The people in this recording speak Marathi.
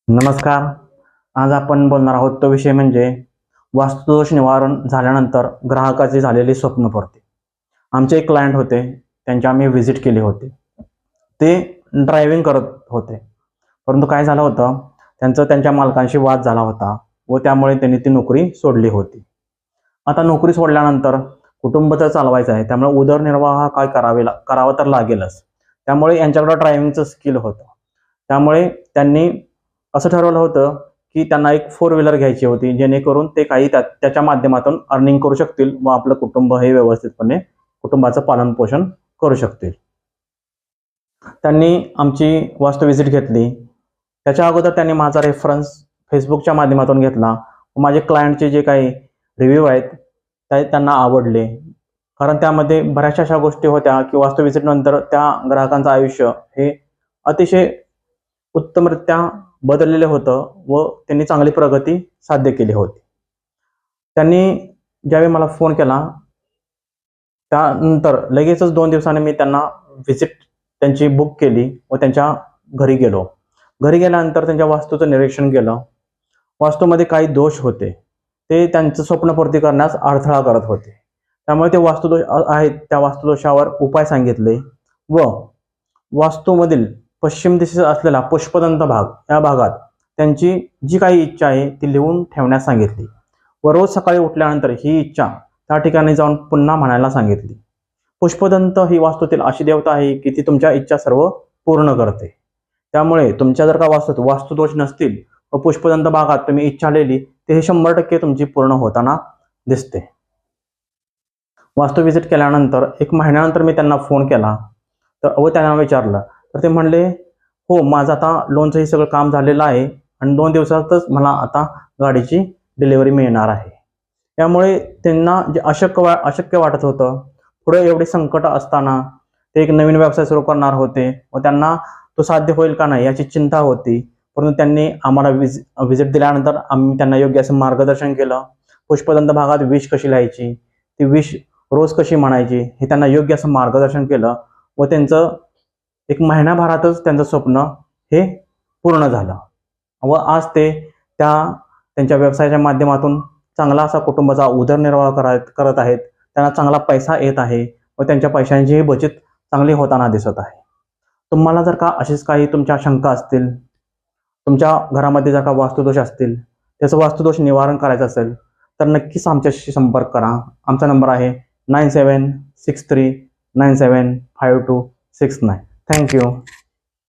नमस्कार. आज आपण बोलणार आहोत तो विषय म्हणजे वास्तुदोष निवारण झाल्यानंतर ग्राहकाची झालेली स्वप्नपूर्ती. आमचे एक क्लायंट होते, त्यांची आम्ही व्हिजिट केली होती. ते ड्रायव्हिंग करत होते, परंतु काय झालं होतं, त्यांच्या मालकांशी वाद झाला होता व त्यामुळे त्यांनी ती नोकरी सोडली होती. आता नोकरी सोडल्यानंतर कुटुंब तर चालवायचं आहे, त्यामुळे उदरनिर्वाह काय करावा तर लागेलच. त्यामुळे यांच्याकडे ड्रायव्हिंगचं स्किल होतं. त्यामुळे त्यांनी असं ठरवलं होतं की त्यांना एक 4 व्हीलर घ्यायची होती, जेणेकरून ते काही त्याच्या माध्यमातून अर्निंग करू शकतील व आपलं कुटुंब हे व्यवस्थितपणे कुटुंबाचं पालनपोषण करू शकतील. त्यांनी आमची वास्तू व्हिजिट घेतली. त्याच्या अगोदर त्यांनी माझा रेफरन्स फेसबुकच्या माध्यमातून घेतला. माझे क्लायंटचे जे काही रिव्ह्यू आहेत ते त्यांना आवडले, कारण त्यामध्ये बऱ्याचशा अशा गोष्टी होत्या की वास्तू व्हिजिटनंतर त्या ग्राहकांचं आयुष्य हे अतिशय उत्तमरित्या बदललेलं होतं व त्यांनी चांगली प्रगती साध्य केली होती. त्यांनी ज्यावेळी मला फोन केला त्यानंतर लगेचच 2 दिवसांनी मी त्यांना व्हिजिट त्यांची बुक केली व त्यांच्या घरी गेलो. घरी गेल्यानंतर त्यांच्या वास्तूचं निरीक्षण केलं. वास्तूमध्ये काही दोष होते, ते त्यांचं स्वप्नपूर्ती करण्यास अडथळा करत होते. त्यामुळे ते वास्तुदोष आहेत त्या वास्तुदोषावर उपाय सांगितले व वास्तूमधील पश्चिम दिशेस असलेला पुष्पदंत भाग या भागात त्यांची जी काही इच्छा आहे ती लिहून ठेवण्यास सांगितली व रोज सकाळी उठल्यानंतर ही इच्छा त्या ठिकाणी जाऊन पुन्हा म्हणायला सांगितली. पुष्पदंत ही वास्तूतील अशी देवता आहे की ती तुमच्या इच्छा सर्व पूर्ण करते. त्यामुळे तुमच्या जर का वास्तुदोष नसतील व पुष्पदंत भागात तुम्ही इच्छा लिहिली ते 100% तुमची पूर्ण होताना दिसते. वास्तू व्हिजिट केल्यानंतर 1 महिन्यानंतर मी त्यांना फोन केला व त्यांना विचारलं, तर ते म्हणले, हो, माझं आता लोनचं हे सगळं काम झालेलं आहे आणि 2 दिवसातच मला आता गाडीची डिलिव्हरी मिळणार आहे. त्यामुळे त्यांना जे अशक्य वाटत होतं, पुढे एवढे संकट असताना ते एक नवीन व्यवसाय सुरू करणार होते व त्यांना तो साध्य होईल का नाही याची चिंता होती. परंतु त्यांनी आम्हाला व्हिजिट दिल्यानंतर आम्ही त्यांना योग्य असं मार्गदर्शन केलं. पुष्पदंत भागात विश कशी लिहायची, ती विश रोज कशी म्हणायची हे त्यांना योग्य असं मार्गदर्शन केलं व त्यांचं 1 महिन्याभरातच त्यांचं स्वप्न हे पूर्ण झालं व आज ते त्यांच्या व्यवसायाच्या माध्यमातून चांगला असा कुटुंबाचा उदरनिर्वाह करत आहेत. त्यांना चांगला पैसा येत आहे व त्यांच्या पैशांचीही बचत चांगली होताना दिसत आहे. तुम्हाला जर का अशीच काही तुमच्या शंका असतील, तुमच्या घरामध्ये जर का वास्तुदोष असतील, त्याचं वास्तुदोष निवारण करायचं असेल तर नक्कीच आमच्याशी संपर्क करा. आमचा नंबर आहे 9763975269. थँक्यू.